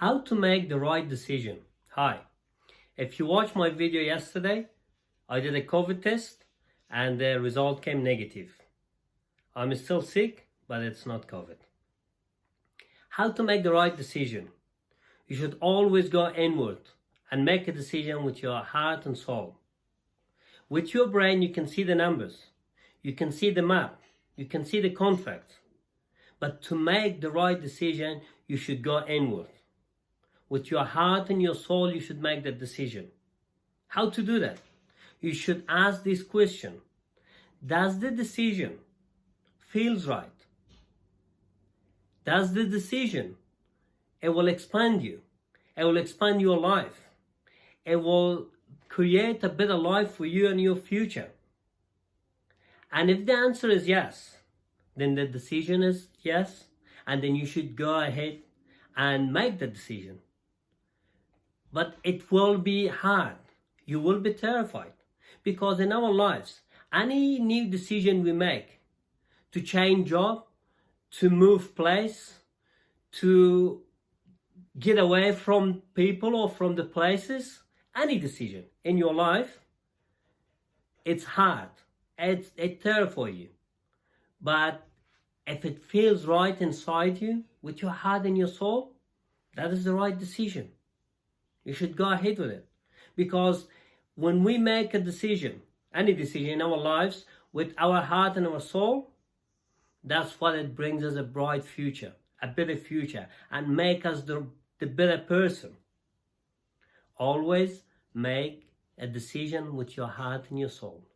How to make the right decision. Hi, if you watched my video yesterday, I did a COVID test and the result came negative. I'm still sick, but it's not COVID. How to make the right decision. You should always go inward and make a decision with your heart and soul. With your brain, you can see the numbers, you can see the map, you can see the contracts. But to make the right decision, you should go inward. With your heart and your soul, you should make that decision. How to do that? You should ask this question. Does the decision feels right? Does the decision, it will expand you. It will expand your life. It will create a better life for you and your future. And if the answer is yes, then the decision is yes, and then you should go ahead and make the decision. But it will be hard. You will be terrified. Because in our lives, any new decision we make, to change job, to move place, to get away from people or from the places, any decision in your life, it's hard. It terrifies you. But if it feels right inside you, with your heart and your soul, that is the right decision. You should go ahead with it. Because when we make a decision, any decision in our lives, with our heart and our soul, that's what it brings us a bright future, a better future, and make us the better person. Always make a decision with your heart and your soul.